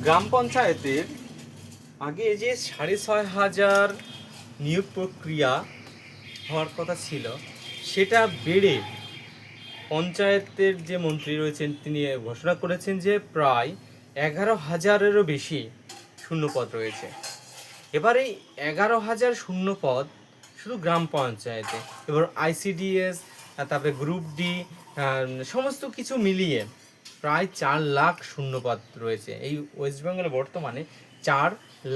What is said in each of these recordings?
গ্রাম পঞ্চায়েতের আগে যে 6,500 নিয়োগ প্রক্রিয়া হওয়ার কথা ছিল, সেটা বেড়ে পঞ্চায়েতের যে মন্ত্রী রয়েছেন তিনি ঘোষণা করেছেন যে প্রায় 11,000-এরও বেশি শূন্যপদ রয়েছে। এবার এই 11,000 শূন্যপদ শুধু গ্রাম পঞ্চায়েতে, এবার আইসিডিএস, তারপরে গ্রুপ ডি, সমস্ত কিছু মিলিয়ে প্রায় 4 লাখ শূন্যপদ রয়েছে। এই ওয়েস্ট বেঙ্গলে বর্তমানে 4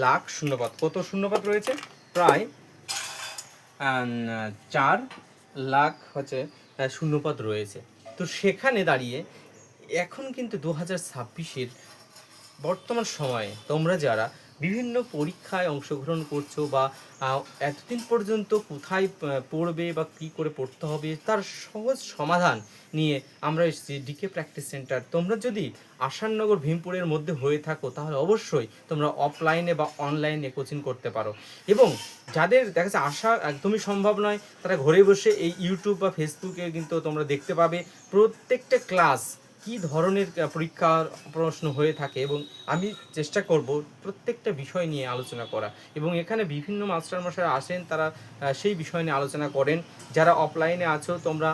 লাখ শূন্যপদ। কত শূন্যপদ রয়েছে? প্রায় 4 লাখ হচ্ছে শূন্যপদ রয়েছে। তো সেখানে দাঁড়িয়ে এখন কিন্তু 2026-এর বর্তমান সময়ে তোমরা যারা বিভিন্ন পরীক্ষায় অংশগ্রহণ করছো বা এতদিন পর্যন্ত কোথায় পড়বে বা কী করে পড়তে হবে তার সহজ সমাধান নিয়ে আমরা এসেছি ডিকে প্র্যাকটিস সেন্টার। তোমরা যদি আসাননগর ভীমপুরের মধ্যে হয়ে থাকো তাহলে অবশ্যই তোমরা অফলাইনে বা অনলাইনে কোচিং করতে পারো। এবং যাদের দেখা যাচ্ছে আসা একদমই সম্ভব নয়, তারা ঘরে বসে এই ইউটিউব বা ফেসবুকে কিন্তু তোমরা দেখতে পাবে প্রত্যেকটা ক্লাস কী ধরনের পরীক্ষার প্রশ্ন হয়ে থাকে, এবং আমি চেষ্টা করব প্রত্যেকটা বিষয় নিয়ে আলোচনা করা। এবং এখানে বিভিন্ন মাস্টারমশাই আসেন, তারা সেই বিষয় নিয়ে আলোচনা করেন। যারা অফলাইনে আছো তোমরা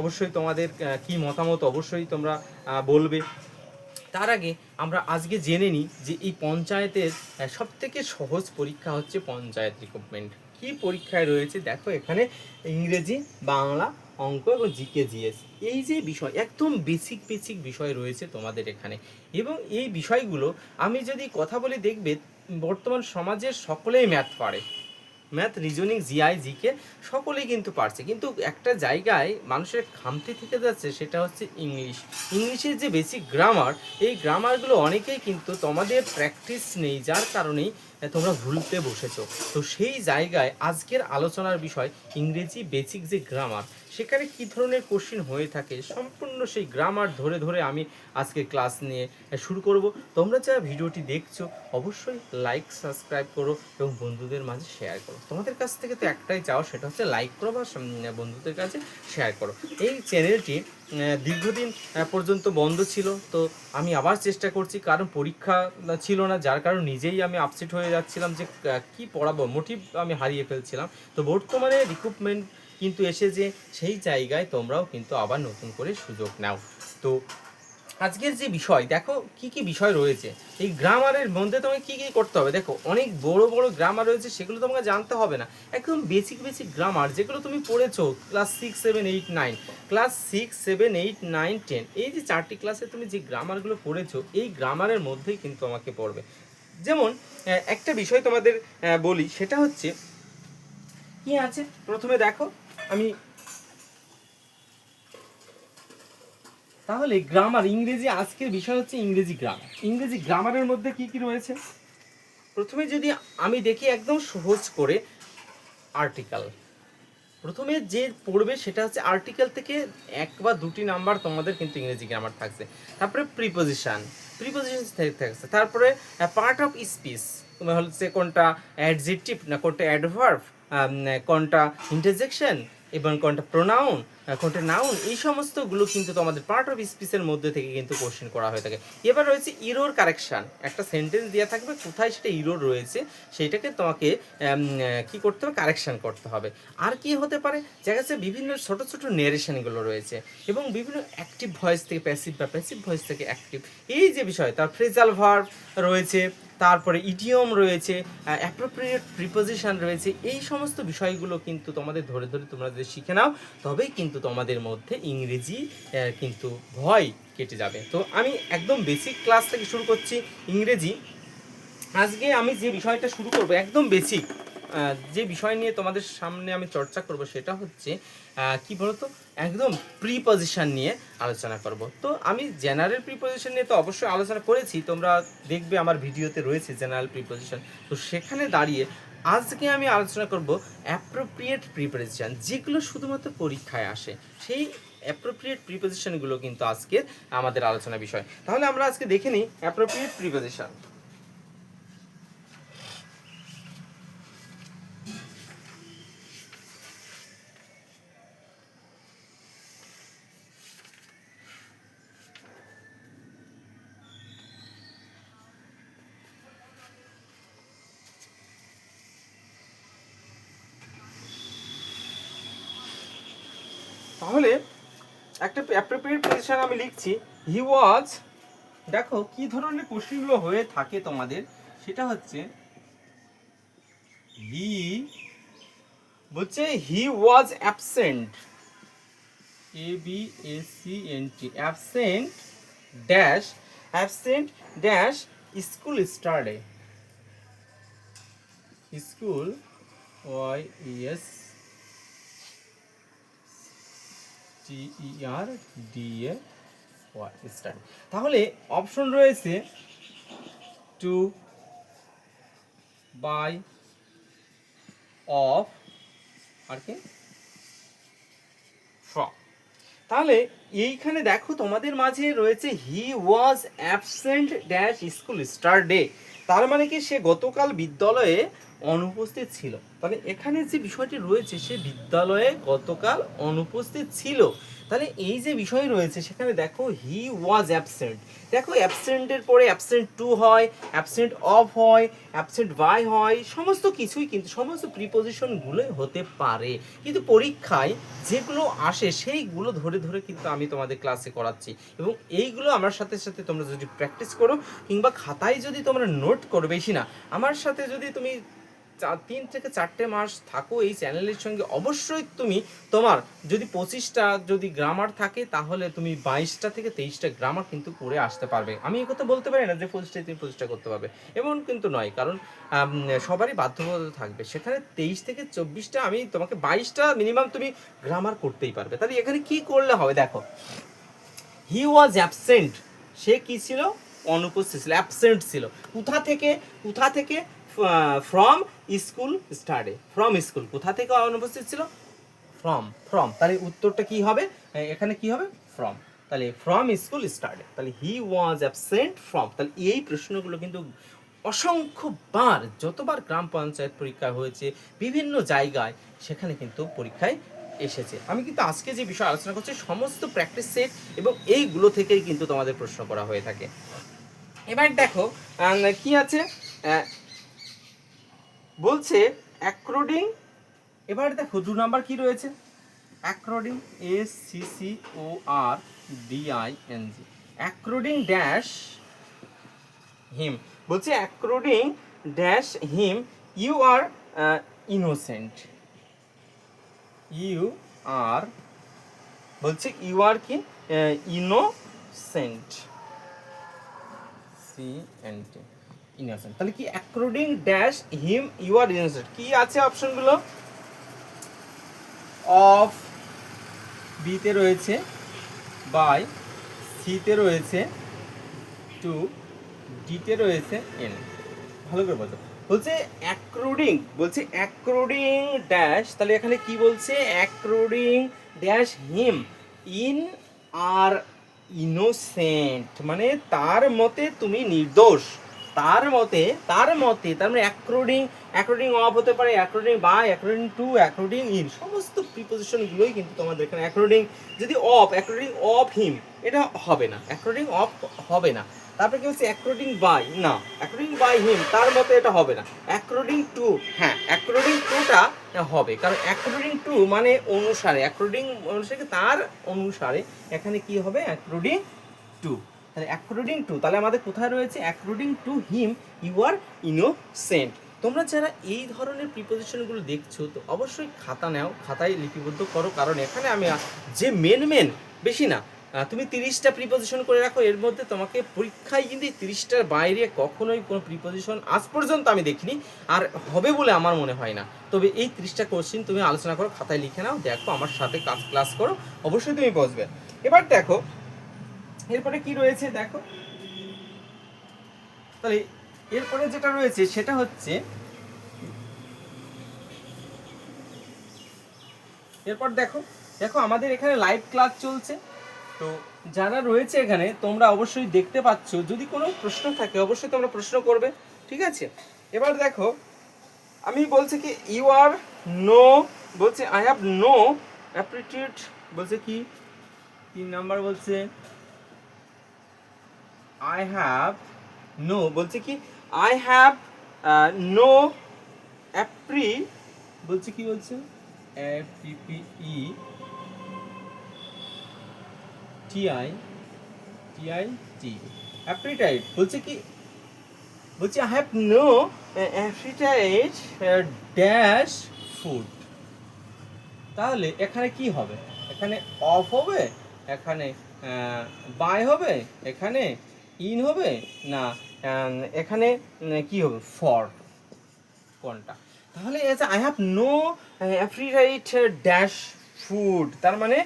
অবশ্যই তোমাদের কি মতামত অবশ্যই তোমরা বলবে। তার আগে আমরা আজকে জেনে নিই যে এই পঞ্চায়েতের সবথেকে সহজ পরীক্ষা হচ্ছে পঞ্চায়েত রিক্রুটমেন্ট। কী পরীক্ষায় রয়েছে দেখো, এখানে ইংরেজি, বাংলা, অঙ্ক এবং জিকে জিএস, এই যে বিষয় একদম বেসিক বেসিক বিষয় রয়েছে তোমাদের এখানে। এবং এই বিষয়গুলো আমি যদি কথা বলি দেখবে বর্তমান সমাজের সকলেই ম্যাথ পারে, ম্যাথ, রিজনিং, জিআই, জিকে সকলেই কিন্তু পারছে, কিন্তু একটা জায়গায় মানুষের খামতি থেকে যাচ্ছে, সেটা হচ্ছে ইংলিশ। ইংলিশের যে বেসিক গ্রামার, এই গ্রামারগুলো অনেকেই কিন্তু তোমাদের প্র্যাকটিস নেই, যার কারণেই তোমরা ভুলতে বসেছো। তো সেই জায়গায় আজকের আলোচনার বিষয় ইংরেজি বেসিক যে গ্রামার, সেখানে কী ধরনের কোশ্চিন হয়ে থাকে সম্পূর্ণ সেই গ্রামার ধরে ধরে আমি আজকে ক্লাস নিয়ে শুরু করব। তোমরা যারা ভিডিওটি দেখছো অবশ্যই লাইক, সাবস্ক্রাইব করো এবং বন্ধুদের মাঝে শেয়ার করো। তোমাদের কাছ থেকে তো একটাই চাও, সেটা হচ্ছে লাইক করো বা বন্ধুদের কাছে শেয়ার করো। এই চ্যানেলটি দীর্ঘদিন পর্যন্ত বন্ধ ছিল, তো আমি আবার চেষ্টা করছি, কারণ পরীক্ষা ছিল না, যার কারণ নিজেই আমি আপসেট হয়ে যাচ্ছিলাম যে কি পড়াবো, মোটিভ আমি হারিয়ে ফেলছিলাম। তো বর্তমানে রিক্রুটমেন্ট কিন্তু এসে যে সেই জায়গায় তোমরাও কিন্তু আবার নতুন করে সুযোগ নাও। তো আজকের যে বিষয় দেখো কি কি বিষয় রয়েছে এই গ্রামারের মধ্যে, তোমাকে কি কি করতে হবে দেখো, অনেক বড় বড় গ্রামার রয়েছে, সেগুলো তোমাকে জানতে হবে না। একদম বেসিক বেসিক গ্রামার যেগুলো তুমি পড়েছো ক্লাস 6, 7, 8, 9, ক্লাস 6, 7, 8, 9, 10, এই যে 4টি ক্লাসে তুমি যে গ্রামারগুলো পড়েছো এই গ্রামারের মধ্যেই কিন্তু আমাকে পড়বে। যেমন একটা বিষয় তোমাদের বলি, সেটা হচ্ছে কি আছে প্রথমে দেখো, আমি তাহলে গ্রামার ইংরেজি, আজকের বিষয় হচ্ছে ইংরেজি গ্রামার। ইংরেজি গ্রামারের মধ্যে কি কি রয়েছে প্রথমে যদি আমি দেখি একদম সহজ করে, আর্টিকেল প্রথমে যে পড়বে সেটা হচ্ছে আর্টিকেল থেকে 1 বা 2টি নাম্বার তোমাদের কিন্তু ইংরেজি গ্রামার থাকছে। তারপরে প্রিপোজিশন থাকছে, তারপরে পার্ট অফ স্পিচ, তোমার হচ্ছে কোনটা অ্যাডজেক্টিভ না কোনটা অ্যাডভার্ব, কোনটা ইন্টারজেকশন এবং কোনটা প্রোনাউন, কোনটা নাউন, এই সমস্তগুলো কিন্তু তোমাদের পার্ট অফ স্পিচের মধ্যে থেকে কিন্তু কোশ্চেন করা হয়ে থাকে। এবার রয়েছে ইরোর কারেকশান, একটা সেন্টেন্স দেওয়া থাকবে কোথায় সেটা ইরোর রয়েছে সেইটাকে তোমাকে কি করতে হবে, কারেকশান করতে হবে। আর কি হতে পারে, দেখা যাচ্ছে বিভিন্ন ছোট ছোট নেরেশনগুলো রয়েছে এবং বিভিন্ন অ্যাক্টিভ ভয়েস থেকে প্যাসিভ বা প্যাসিভ ভয়েস থেকে অ্যাক্টিভ, এই যে বিষয়, তার ফ্রেজাল ভার্ব রয়েছে, তারপরে ইডিয়ম রয়েছে, অ্যাপ্রোপ্রিয়েট প্রিপোজিশন রয়েছে, এই সমস্ত বিষয়গুলো কিন্তু তোমাদের ধরে ধরে তোমরা যদি শিখে নাও তবেই কিন্তু তোমাদের মধ্যে ইংরেজি কিন্তু ভয় কেটে যাবে। তো আমি একদম বেসিক ক্লাস থেকে শুরু করছি ইংরেজি। আজকে আমি যে বিষয়টা শুরু করব একদম বেসিক, যে বিষয় নিয়ে তোমাদের সামনে আমি চর্চা করব সেটা হচ্ছে কি বলতো, একদম প্রিপজিশন নিয়ে আলোচনা করব। তো আমি জেনারেল প্রিপজিশন নিয়ে তো অবশ্যই আলোচনা করেছি, তোমরা দেখবে আমার ভিডিওতে রয়েছে জেনারেল প্রিপজিশন। তো সেখানে দাঁড়িয়ে আজকে আমি আলোচনা করব অ্যাপ্রোপ্রিয়েট প্রিপজিশন, যেগুলো শুধুমাত্র পরীক্ষায় আসে, সেই অ্যাপ্রোপ্রিয়েট প্রিপজিশনগুলো কিন্তু আজকের আমাদের আলোচনা বিষয়। তাহলে আমরা আজকে দেখে নিই অ্যাপ্রোপ্রিয়েট প্রিপজিশন। তাহলে একটা অ্যাপ্রোপ্রিয়েট পজিশন আমি লিখছি, হি ওয়াজ। দেখো কি ধরনের কোশ্চেনগুলো হয়ে থাকে তোমাদের, সেটা হচ্ছে হি, বলছে he was absent, ABSENT, absent dash, absent dash school yesterday, school YESTERDA study. তাহলে অপশন রয়েছে টু, বাই, অফ, আর কি ফ্রম। তাহলে এইখানে দেখো তোমাদের মাঝে রয়েছে he was absent dash school yesterday, তার মানে কি সে গতকাল বিদ্যালয়ে অনুপস্থিত ছিল। তাহলে এখানে যে বিষয়টি রয়েছে, সে বিদ্যালয়ে গতকাল অনুপস্থিত ছিল। তাহলে এই যে বিষয় রয়েছে সেখানে দেখো হি ওয়াজ অ্যাবসেন্ট, দেখো অ্যাবসেন্টের পরে অ্যাবসেন্ট টু হয়, অ্যাবসেন্ট অফ হয়, অ্যাবসেন্ট বাই হয়, সমস্ত কিছুই কিন্তু সমস্ত প্রিপোজিশনগুলোই হতে পারে। কিন্তু পরীক্ষায় যেগুলো আসে সেইগুলো ধরে ধরে কিন্তু আমি তোমাদের ক্লাসে করাচ্ছি, এবং এইগুলো আমার সাথে সাথে তোমরা যদি প্র্যাকটিস করো কিংবা খাতায় যদি তোমরা নোট করো, বেশি না, আমার সাথে যদি তুমি 3 থেকে 4টে মাস থাকো এই চ্যানেলের সঙ্গে, অবশ্যই তুমি তোমার যদি 25টা যদি গ্রামার থাকে তাহলে তুমি 22টা থেকে 23টা গ্রামার কিন্তু করে আসতে পারবে। আমি এই কথা বলতে পারি না যে 25টায় তুমি 25টা করতে পারবে, এমন কিন্তু নয়, কারণ সবারই বাধ্যবাধকতা থাকবে। সেখানে 23 থেকে 24টা, আমি তোমাকে 22টা মিনিমাম তুমি গ্রামার করতেই পারবে। তাহলে এখানে কি করলে হবে দেখো, হি ওয়াজ অ্যাবসেন্ট, সে কি ছিল, অনুপস্থিত ছিল, অ্যাবসেন্ট ছিল। কোথা থেকে ফ্রম স্কুল স্টার্টে, ফ্রম স্কুল, কোথা থেকে অনুপস্থিত ছিল, ফ্রম। তাহলে উত্তরটা কি হবে, এখানে কি হবে, ফ্রম। তাহলে ফ্রম স্কুল স্টার্টে, তাহলে হি ওয়াজ অ্যাবসেন্ট ফ্রম। তাহলে এই প্রশ্নগুলো কিন্তু অসংখ্যবার, যতবার গ্রাম পঞ্চায়েত পরীক্ষা হয়েছে বিভিন্ন জায়গায়, সেখানে কিন্তু পরীক্ষায় এসেছে। আমি কিন্তু আজকে যে বিষয় আলোচনা করছি সমস্ত প্র্যাকটিস সেট এবং এইগুলো থেকেই কিন্তু তোমাদের প্রশ্ন করা হয়ে থাকে। এবার দেখো কি আছে, বলছে অ্যাকর্ডিং। এবার দেখো 2 নাম্বার কি রয়েছে, according, ACCORDING, according dash him, বলছে according dash him you are innocent, you are, বলছে ইউ আর কি, ইনোসেন্ট, CNT, ইনোসেন্ট। তাহলে কি according dash him you are innocent, কি আছে অপশনগুলো, অফ, বিতে রয়েছে, বাই, সিতে রয়েছে, টু, ডিতে রয়েছে, এন। ভালো করে বলতো, বলছে অ্যাকর্ডিং, বলছে অ্যাকর্ডিং ড্যাশ, তাহলে এখানে কি বলছে, according dash him in are innocent, মানে তার মতে তুমি নির্দোষ, তার মতে তার মানে অ্যাকর্ডিং অফ হতে পারে, according by, according to, according in, সমস্ত প্রিপোজিশনগুলোই কিন্তু তোমাদের এখানে অ্যাকর্ডিং, যদি অ্যাকর্ডিং অফ হিম, এটা হবে না, অ্যাকর্ডিং অফ হবে না। তারপরে কি হচ্ছে, অ্যাকর্ডিং বাই, না, অ্যাকর্ডিং বাই হিম তার মতে এটা হবে না, অ্যাকর্ডিং টু, হ্যাঁ অ্যাকর্ডিং টুটা হবে, কারণ অ্যাকর্ডিং টু মানে অনুসারে, অ্যাকর্ডিং অনুসারে, তার অনুসারে, এখানে কি হবে, অ্যাকর্ডিং টু। তাহলে অ্যাকর্ডিং টু, তাহলে আমাদের কোথায় রয়েছে, according to him you are innocent. তোমরা যারা এই ধরনের প্রিপোজিশনগুলো দেখছো তো অবশ্যই খাতা নাও, খাতায় লিপিবদ্ধ করো, কারণ এখানে আমি যে মেন বেশি না, তুমি 30টা প্রিপোজিশন করে রাখো, এর মধ্যে তোমাকে পরীক্ষায় কিন্তু 30টার বাইরে কখনোই কোনো প্রিপোজিশন আজ পর্যন্ত আমি দেখিনি, আর হবে বলে আমার মনে হয় না। তবে এই 30টা কোশ্চেন তুমি আলোচনা করো, খাতায় লিখে নাও, দেখো আমার সাথে ক্লাস করো, অবশ্যই তুমি বসবে। এবার দেখো এরপরে কি রয়েছে দেখো, তাহলে এরপরে যেটা রয়েছে সেটা হচ্ছে, এরপর দেখো আমাদের এখানে লাইভ ক্লাস চলছে, তো যারা রয়েছে এখানে তোমরা অবশ্যই দেখতে পাচ্ছ, যদি কোনো প্রশ্ন থাকে অবশ্যই তোমরা প্রশ্ন করবে, ঠিক আছে। এবার দেখো আমি বলছি কি ইউ আর নো, বলছে আই হ্যাভ নো অ্যাপ্টিটিউড, বলছে কি 3 নাম্বার, বলছে আই হ্যাভ নো, বলছে কি আই হ্যাভ নো বলছে কি, বলছে APPE TI অ্যাপেটাইট বলছে কি, বলছে I have no appetite dash food. তাহলে এখানে কি হবে, এখানে অফ হবে, এখানে বাই হবে, এখানে ইন হবে, না এখানে কি হবে ফর, কোনটা? তাহলে I have no appetite dash food, তার মানে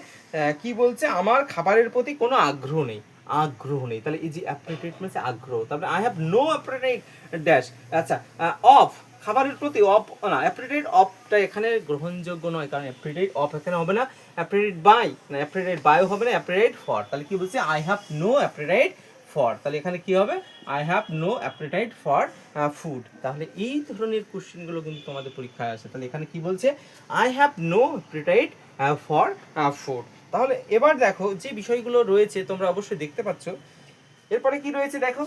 কি বলছে, আমার খাবারের প্রতি কোনো আগ্রহ নেই, আগ্রহ নেই। তাহলে এই যে অ্যাপেটাইট মানে আগ্রহ, তারপরে I have no appetite dash, আচ্ছা অফ, খাবারের প্রতি অফ না, অ্যাপেটাইট অফটা এখানে গ্রহণযোগ্য নয়, কারণ অ্যাপেটাইট অফ এখানে হবে না, অ্যাপেটাইট বাই না, অ্যাপেটাইট বায়ও হবে না, অ্যাপেটাইট ফর। তাহলে কি বলছে, I have no appetite for, তাহলে এখানে কি হবে, I have no appetite for food. তাহলে এই ধরনের কোশ্চেনগুলো কিন্তু তোমাদের পরীক্ষায় আসে। তাহলে এখানে কি বলছে, I have no appetite for food. তাহলে এবার দেখো যে বিষয়গুলো রয়েছে তোমরা অবশ্যই দেখতে পাচ্ছ, এরপরে কি রয়েছে দেখো,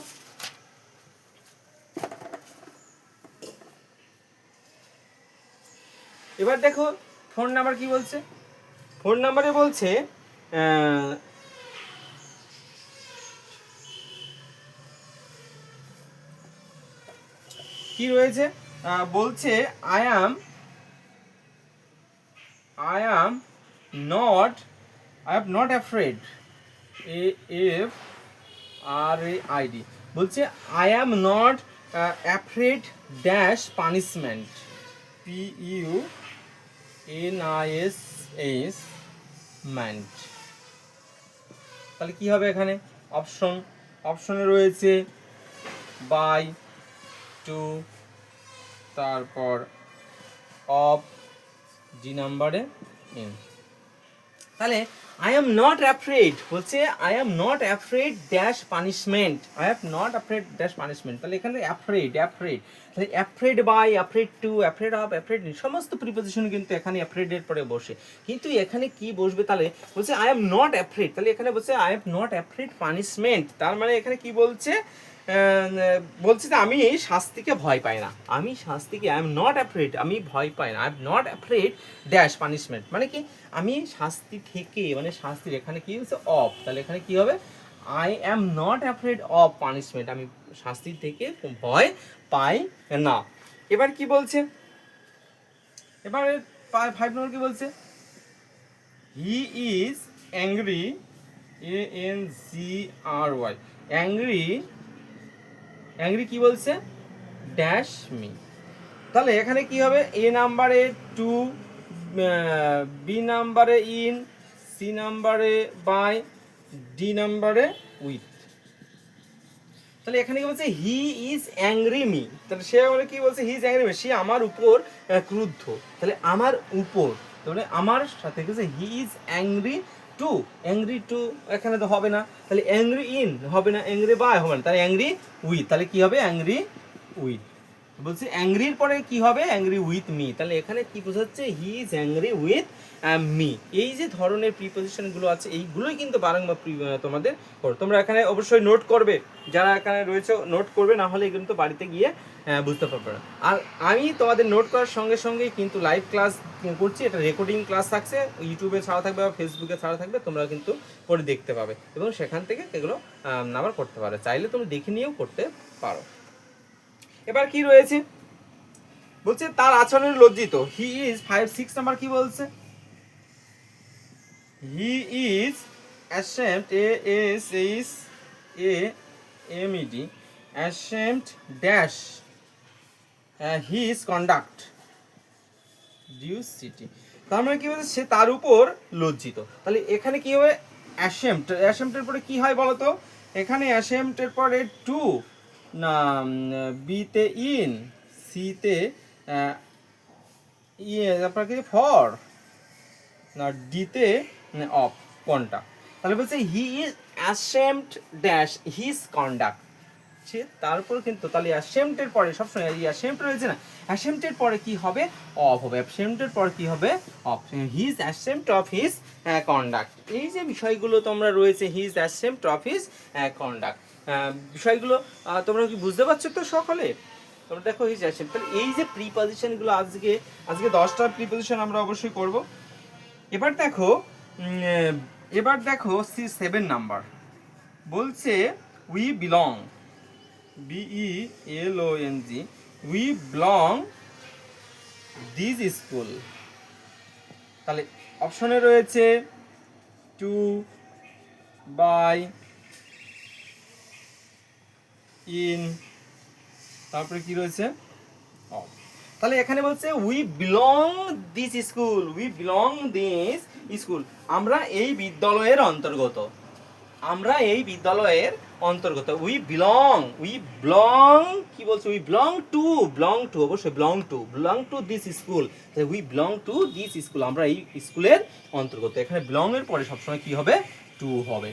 এবার দেখো ফোন নাম্বার কি বলছে, ফোন নাম্বারে বলছে কি রয়েছে, বলছে I am not afraid, AFRAID, বলছে I am not afraid dash punishment, PUNISHMENT। তাহলে কি হবে এখানে, অপশনে রয়েছে বাই, টু, তারপর অফ, জি নাম্বারে ইন। তাহলে আই এম নট অ্যাফ্রেড, বলছে I am not afraid dash punishment, I have not afraid dash punishment. তাহলে এখানে অ্যাফ্রেড, তাহলে afraid by, afraid to, afraid of, afraid in, সমস্ত প্রিপোজিশন কিন্তু এখানে অ্যাফ্রেডের পরে বসে। কিন্তু এখানে কি বসবে, তাহলে বলছে আই এম নট অ্যাফ্রেড, তাহলে এখানে বলছে I am not afraid punishment, তার মানে এখানে কি বলছে, বলছে যে আমি শাস্তিকে ভয় পাই না, আমি শাস্তিকে, আই এম নট অ্যাফ্রেড, আমি ভয় পাই না, I am not afraid dash punishment, মানে কি আমি শাস্তি থেকে, মানে শাস্তির এখানে কি হচ্ছে অফ, তাহলে এখানে কি হবে, I am not afraid of punishment, আমি শাস্তি থেকে ভয় পাই না। এবার কি বলছে, এবারে 5 নম্বর কি বলছে, he is angry, ANGRY, angry কি বলছে, ড্যাশ মি। তাহলে এখানে কি হবে, এ নাম্বারে টু, বি নাম্বারে ইন, সি নাম্বারে বাই, ডি নাম্বারে উইথ। তাহলে এখানে কি বলছে, হি ইজ অ্যাংরি মি, তাহলে সে বলে কি বলছে, হি ইজ অ্যাংরি মি, সে আমার উপর ক্রুদ্ধ, তাহলে আমার উপর, তাহলে আমার সাথে কি বলছে, হি ইজ অ্যাংরি টু এখানে তো হবে না, তাহলে অ্যাংরি ইন হবে না, অ্যাংরি বাই হবে না, তাহলে অ্যাংরি উইথ, তাহলে কি হবে, অ্যাংরি উইথ। বলছে অ্যাংরির পরে কি হবে, অ্যাংরি উইথ মি, তাহলে এখানে কি বোঝাচ্ছে, he is angry with me. এই যে ধরনের প্রিপোজিশনগুলো আছে এইগুলোই কিন্তু বারংবার তোমাদের তোমরা এখানে অবশ্যই নোট করবে, যারা এখানে রয়েছে নোট করবে, না হলে কিন্তু বাড়িতে গিয়ে বুঝতে পারবে না। আর আমি তোমাদের নোট করার সঙ্গে সঙ্গেই কিন্তু লাইভ ক্লাস করছি, এটা রেকর্ডিং ক্লাস থাকছে, ইউটিউবে ছাড়া থাকবে বা ফেসবুকে ছাড়া থাকবে, তোমরা কিন্তু পরে দেখতে পাবে এবং সেখান থেকে এগুলো আবার করতে পারো, চাইলে তুমি দেখে নিয়েও করতে পারো। এবার কি রয়েছে, বলছে তার আচরণে লজ্জিত, হি ইজ 6 নাম্বার কি বলছে, he is ashamed, ASHAMED, ashamed dash his conduct, ডিউসিটি। তার মানে কি বলছে, সে তার উপর লজ্জিত। তাহলে এখানে কি হবে, অ্যাশেমডের পরে কি হয় বলতো, এখানে অ্যাশেমডের পরে টু, না বিতে ইন, সিতে আপনার কি ফর, না ডিতে অফ, কোনটা? তাহলে বলছে he is ashamed dash his conduct, তারপর কিন্তু তাহলে অ্যাশেমডের পরে সবসময় এই অ্যাশেমড রয়েছে না, অ্যাশেমডের পরে কি হবে, অফ হবে, অ্যাশেমডের পরে কি হবে, of, he is ashamed of his conduct. এই যে বিষয়গুলো তোমরা রয়েছে, হি is ashamed of his conduct, বিষয়গুলো তোমরা কি বুঝতে পারছো তো সকলে? তোমরা দেখো হিজ অ্যাশেমড, তাহলে এই যে প্রিপজিশনগুলো আজকে 10টা প্রিপজিশন আমরা অবশ্যই করব। এবার দেখো এবার দেখো C7 নাম্বার বলছে we belong, BELONG, we belong this school. তাহলে অপশনে রয়েছে টু, বাই, ইন, তারপরে কি রয়েছে অফ। তাহলে এখানে বলছে we belong this school, we belong this school, আমরা এই বিদ্যালয়ের অন্তর্গত, আমরা এই বিদ্যালয়ের অন্তর্গত। উই বিলং কি বলছে, উই বিলং টু অবশ্যই belong to this school. We belong to this school, আমরা এই স্কুলের অন্তর্গত। এখানে বিলং এর পরে সবসময় কি হবে, টু হবে,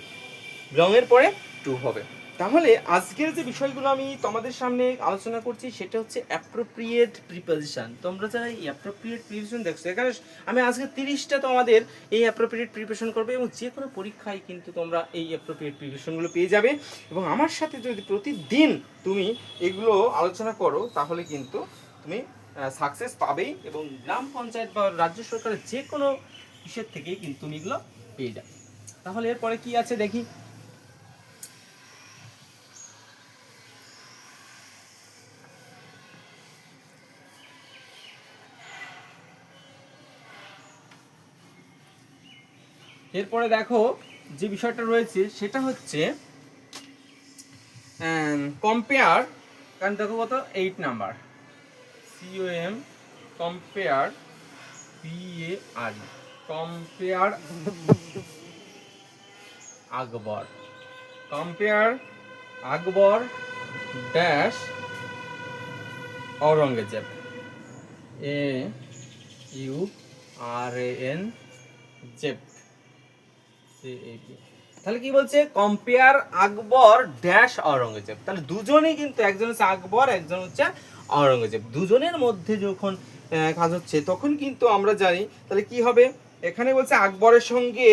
বিলং এর পরে টু হবে। তাহলে আজকের যে বিষয়গুলো আমি তোমাদের সামনে আলোচনা করছি সেটা হচ্ছে অ্যাপ্রোপ্রিয়েট প্রিপোজিশন। তোমরা যারা এই অ্যাপ্রোপ্রিয়েট প্রিপোজিশন দেখছো, এখানে আমি আজকে 30টা তোমাদের এই অ্যাপ্রোপ্রিয়েট প্রিপোজিশন করবে এবং যে কোনো পরীক্ষায় কিন্তু তোমরা এই অ্যাপ্রোপ্রিয়েট প্রিপোজিশনগুলো পেয়ে যাবে। এবং আমার সাথে যদি প্রতিদিন তুমি এগুলো আলোচনা করো তাহলে কিন্তু তুমি সাকসেস পাবেই এবং গ্রাম পঞ্চায়েত বা রাজ্য সরকারের যে কোনো বিষয়ের থেকেই কিন্তু তুমি এগুলো পেয়ে যাবে। তাহলে এরপরে কি আছে দেখি। এরপরে দেখো যে বিষয়টা রয়েছে সেটা হচ্ছে কম্পেয়ার। কারণ দেখো কত 8 number, COM, compare, PAR, compare Akbar, compare Akbar dash Aurangzeb, AURAN জেব, CAB। তাহলে কি বলছে, কম্পেয়ার আকবর ড্যাশ औरंगजेब। তাহলে দুজনেই কিন্তু, একজন হচ্ছে আকবর, একজন হচ্ছে औरंगजेब, দুজনের মধ্যে যখন কাজ হচ্ছে তখন কিন্তু আমরা জানি তাহলে কি হবে। এখানে বলছে আকবরের সঙ্গে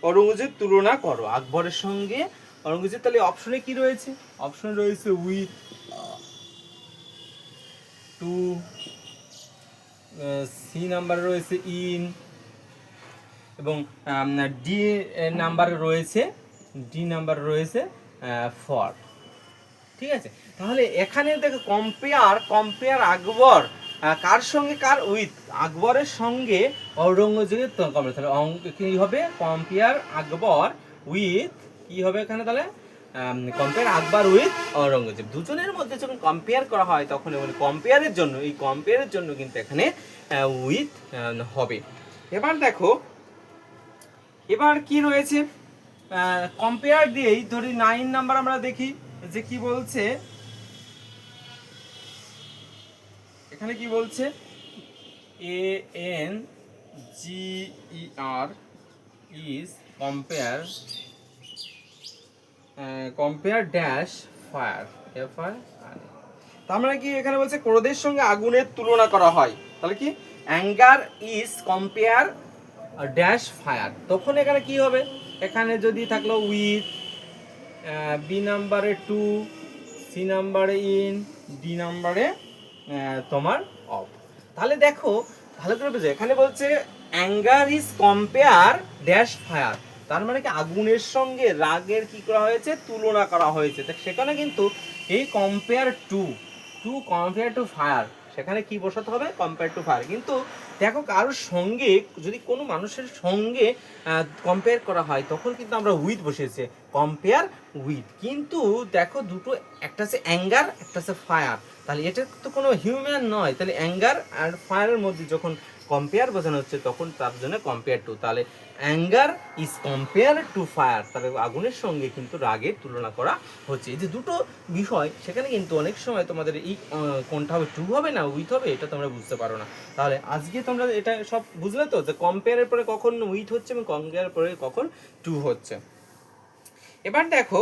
औरंगजेब তুলনা করো, আকবরের সঙ্গে औरंगजेब। তাহলে অপশনে কি রয়েছে, অপশনে রয়েছে উইথ, টু, সি নাম্বারে রয়েছে ইন এবং ডি নাম্বারে রয়েছে ফর। ঠিক আছে, তাহলে এখানে দেখো কম্পেয়ার আকবর কার সঙ্গে, কার উইথ, আকবরের সঙ্গে औरंगजेब। তাহলে কি হবে, কম্পেয়ার আকবর উইথ, কি হবে এখানে তাহলে কম্পেয়ার আকবর উইথ औरंगजेब। দুজনের মধ্যে যখন কম্পেয়ার করা হয় তখন কম্পেয়ারের জন্য, এই কম্পেয়ারের জন্য কিন্তু এখানে উইথ হবে। এবার দেখো এবার কি রয়েছে, কম্পেয়ার দিয়েই ধরি 9 নাম্বার আমরা দেখি যে কি বলছে। এখানে কি বলছে, ANGER is compare dash fire, FIR। তার মানে কি এখানে বলছে ক্রোধের সঙ্গে আগুনের তুলনা করা হয়। তাহলে কি anger is compare dash fire, তখন এখানে কি হবে, এখানে যদি থাকলো উইথ, বি নাম্বারে টু, সি নাম্বারে ইন, ডি নাম্বারে তোমার অফ। তাহলে দেখো ভালো করে বুঝো, এখানে বলছে anger is compare dash fire, তার মানে কি আগুনের সঙ্গে রাগের কি করা হয়েছে, তুলনা করা হয়েছে। সেখানে কিন্তু এই compare to compare to fire, সেখানে কি বসাতে হবে, কম্পেয়ার টু ফায়ার। কিন্তু দেখো কারোর সঙ্গে যদি কোনো মানুষের সঙ্গে কম্পেয়ার করা হয় তখন কিন্তু আমরা উইথ বসিয়েছি, কম্পেয়ার উইথ। কিন্তু দেখো দুটো, একটা হচ্ছে অ্যাঙ্গার, একটা হচ্ছে ফায়ার, তাহলে এটা তো কোনো হিউম্যান নয়। তাহলে অ্যাঙ্গার আর ফায়ারের মধ্যে যখন কম্পেয়ার বোঝানো হচ্ছে তখন তার জন্য কম্পেয়ার টু। তাহলে anger is compare to fire, তাহলে আগুনের সঙ্গে কিন্তু রাগের তুলনা করা হচ্ছে। এই যে দুটো বিষয়, সেখানে কিন্তু অনেক সময় তোমাদের এই কোনটা হবে, টু হবে না উইথ হবে, এটা তোমরা বুঝতে পারো না। তাহলে আজকে তোমরা এটা সব বুঝলে তো, যে কম্পেয়ারের পরে কখন উইথ হচ্ছে এবং কম্পেয়ারের পরে কখন টু হচ্ছে। এবার দেখো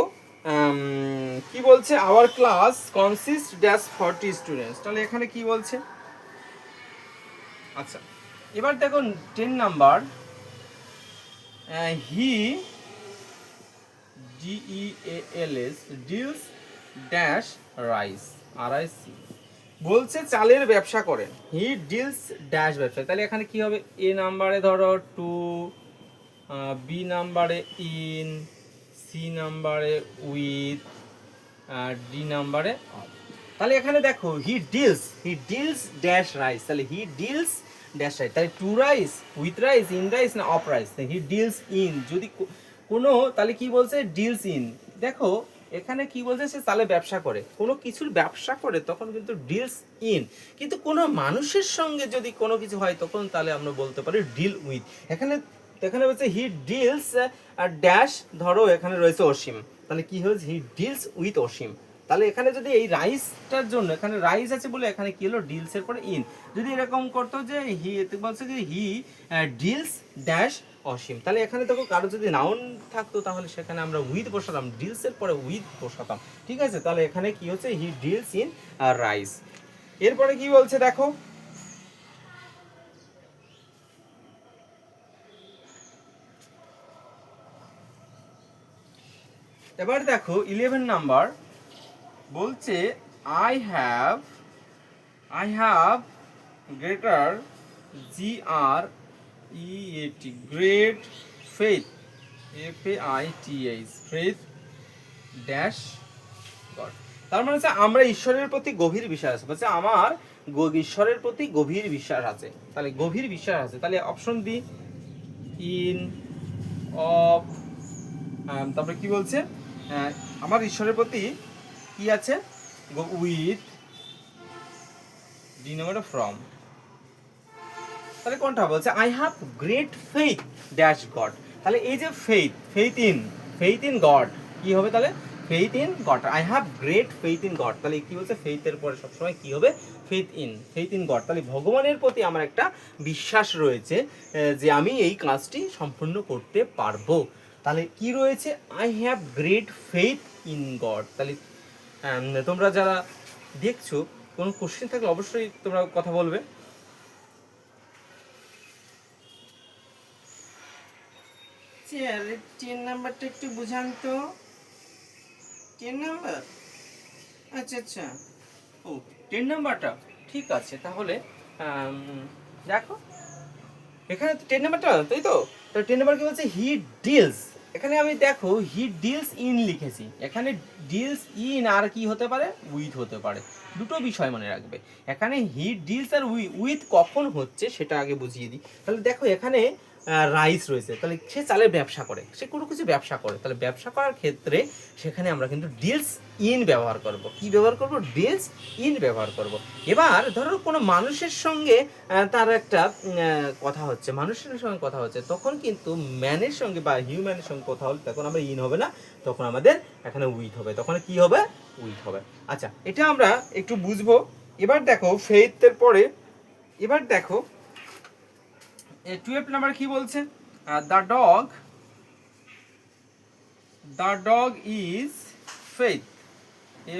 কি বলছে, our class consist dash 40 students. তাহলে এখানে কি বলছে, আচ্ছা এবার দেখো 10 নাম্বার, হি DEALS deals dash rice, RIC, বলছে চালের ব্যবসা করেন, হি ডিলস ড্যাশ ব্যবসা। তাহলে এখানে কি হবে, এ নাম্বারে ধরো টু, বি নাম্বারে ইন, সি নাম্বারে উইথ, ডি নাম্বারে অফ। তাহলে এখানে দেখো হি ডিলস ড্যাশ রাইস, তাহলে হি ডিলস ড্যাশ রাইস, তাহলে to rice, with rice, in rice না of rice, he deals in. যদি কোনো, তাহলে কি বলছে ডিলস ইন, দেখো এখানে কি বলছে সে তাহলে ব্যবসা করে, কোনো কিছুর ব্যবসা করে তখন কিন্তু ডিলস ইন। কিন্তু কোনো মানুষের সঙ্গে যদি কোনো কিছু হয় তখন তাহলে আমরা বলতে পারি ডিল উইথ। এখানে এখানে বলছে হি ডিলস ড্যাশ, ধরো এখানে রয়েছে অসীম, তাহলে কি হয়েছে হি ডিলস উইথ অসীম। তাহলে এখানে যদি এই রাইসটার জন্য, এখানে রাইস আছে বলে এখানে কি হলো ডিলস এর পরে ইন। যদি এরকম করতো যে হি, বলছে যে হি ডিলস ড্যাশ অসীম, তাহলে এখানে দেখো কারো যদি নাউন থাকতো তাহলে সেখানে আমরা উইথ বসাতাম, ডিলস এর পরে উইথ বসাতাম, ঠিক আছে। তাহলে এখানে কি হচ্ছে হি ডিলস ইন রাইস। এরপরে কি বলছে দেখো, এবার দেখো 11 নাম্বার বলছে I have greater GREAT great faith FAITH faith dash god. তার মানে হচ্ছে আমরা ঈশ্বরের প্রতি গভীর বিশ্বাস আছে, বলছে আমার ঈশ্বরের প্রতি গভীর বিশ্বাস আছে, তাহলে গভীর বিশ্বাস আছে, তাহলে অপশন ডি ইন, অফ, তারপরে কি বলছে আমার ঈশ্বরের প্রতি কি আছে উইথ, ডি নাম্বারটা ফ্রম। তাহলে কোনটা বলছে I have great faith dash god, তাহলে এই যে ফেথ ইন গড কি হবে, তাহলে faith in god, I have great faith in god, তাহলে কি বলছে ফেথের পরে সবসময় কি হবে ফেথ ইন গড, তাহলে ভগবানের প্রতি আমার একটা বিশ্বাস রয়েছে যে আমি এই কাজটি সম্পূর্ণ করতে পারবো। তাহলে কি রয়েছে I have great faith in god. তাহলে তোমরা যারা দেখছো কোনো কোশ্চেন থাকলে অবশ্যই তোমরা কথা বলবে। আরে 10 নাম্বারটা একটু বুঝান তো, 10 নাম্বার, আচ্ছা ও 10 নাম্বারটা ঠিক আছে। তাহলে দেখো এখানে তো 10 নাম্বারটা, তাই তো, 10 নাম্বার কি বলছে হি ডিলস, এখানে আমি দেখো হি ডিলস ইন লিখেছি, এখানে ডিলস ইন আর কি হতে পারে উইথ হতে পারে, দুটো বিষয় মনে রাখবে। এখানে হি ডিলস আর উইথ কখন হচ্ছে সেটা আগে বুঝিয়ে দিই। তাহলে দেখো এখানে রাইস রয়েছে, তাহলে সে চালের ব্যবসা করে, সে কোনো কিছু ব্যবসা করে, তাহলে ব্যবসা করার ক্ষেত্রে সেখানে আমরা কিন্তু ডিলস ইন ব্যবহার করব। কি ব্যবহার করব ডিলস ইন ব্যবহার করব। এবার ধরো কোনো মানুষের সঙ্গে তার একটা কথা হচ্ছে, মানুষের সঙ্গে কথা হচ্ছে, তখন কিন্তু ম্যানের সঙ্গে বা হিউম্যানের সঙ্গে কথা হলে তখন আমরা ইন হবে না, তখন আমাদের এখানে উইথ হবে, তখন কি হবে উইথ হবে। আচ্ছা এটা আমরা একটু বুঝবো। এবার দেখো ফেথের পরে, এবার দেখো 12 নাম্বার কি বলছে the dog is faith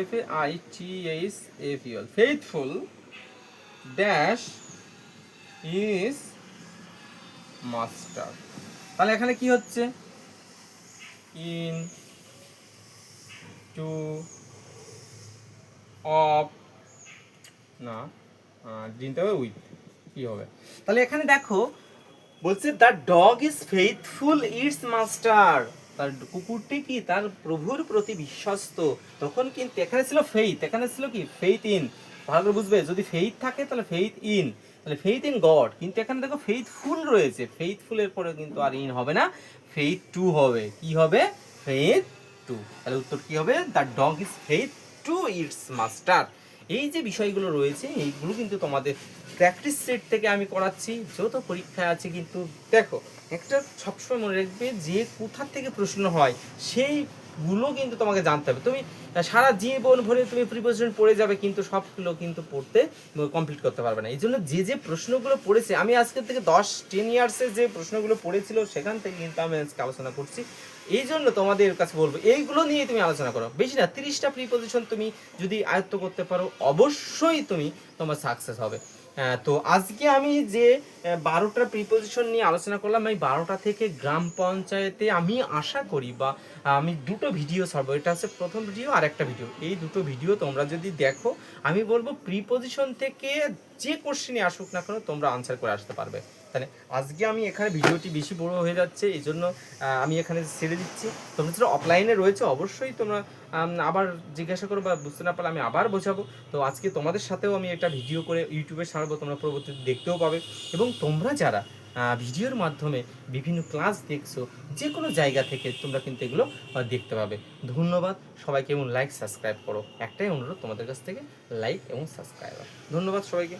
FAITHFUL faithful dash is master. তাহলে এখানে কি হচ্ছে ইন, টু, অফ, না দিনতে হবে উইথ, কি হবে। তাহলে এখানে দেখো বলছে the dog is faithful it's master, তার কুকুরটি কি তার প্রভুর প্রতি বিশ্বস্ত। তখন কিন্তু এখানে ছিল ফেইথ, এখানে ছিল কি ফেইথ ইন, ভালো করে বুঝবে, যদি ফেইথ থাকে তাহলে ফেইথ ইন, তাহলে ফেইথ ইন গড, কিন্তু এখানে দেখো ফেইথফুল রয়েছে, ফেইথফুলের পরে কিন্তু আর ইন হবে না, ফেইথ টু হবে, কি হবে ফেইথ টু। তাহলে উত্তর কি হবে the dog is faith to its master. এই যে বিষয়গুলো রয়েছে এইগুলো কিন্তু তোমাদের প্র্যাকটিস সেট থেকে আমি করাচ্ছি, যত পরীক্ষায় আছে। কিন্তু দেখো একটা সবসময় মনে রাখবে যে কোথা থেকে প্রশ্ন হয় সেইগুলো কিন্তু তোমাকে জানতে হবে। তুমি সারা জীবন ভরে তুমি প্রিপোজিশন পড়ে যাবে কিন্তু সবগুলো কিন্তু পড়তে কমপ্লিট করতে পারবে না। এই জন্য যে যে প্রশ্নগুলো পড়েছে আমি আজকের থেকে 10-10 ইয়ার্সের যে প্রশ্নগুলো পড়েছিল সেখান থেকে কিন্তু আমি আজকে আলোচনা করছি। এই জন্য তোমাদের কাছে বলবো এইগুলো নিয়ে তুমি আলোচনা করো, বেশি না 30টা প্রিপোজিশন তুমি যদি আয়ত্ত করতে পারো অবশ্যই তুমি তোমার সাকসেস হবে। তো আজকে আমি যে 12টা প্রিপোজিশন নিয়ে আলোচনা করলাম, এই 12টা থেকে গ্রাম পঞ্চায়েতে আমি আশা করি বা আমি দুটো ভিডিও ছাড়বো, এটা হচ্ছে প্রথম ভিডিও আর একটা ভিডিও, এই দুটো ভিডিও তোমরা যদি দেখো আমি বলবো প্রিপোজিশন থেকে যে কোশ্চেনই আসুক না কেন তোমরা আনসার করে আসতে পারবে। তাহলে আজকে আমি এখানে ভিডিওটি বেশি বড় হয়ে যাচ্ছে, এই জন্য আমি এখানে ছেড়ে দিচ্ছি। তোমরা যারা অফলাইনে রয়েছে অবশ্যই তোমরা আবার জিজ্ঞাসা করো বা বুঝতে না পারলে আমি আবার বোঝাবো। তো আজকে তোমাদের সাথেও আমি একটা ভিডিও করে ইউটিউবে ছাড়বো, তোমরা পরবর্তীতে দেখতেও পাবে। এবং তোমরা যারা ভিডিওর মাধ্যমে বিভিন্ন ক্লাস দেখছো যে কোনো জায়গা থেকে তোমরা কিন্তু এগুলো দেখতে পাবে। ধন্যবাদ সবাইকে এবং লাইক সাবস্ক্রাইব করো, একটাই অনুরোধ তোমাদের কাছ থেকে, লাইক এবং সাবস্ক্রাইব। ধন্যবাদ সবাইকে।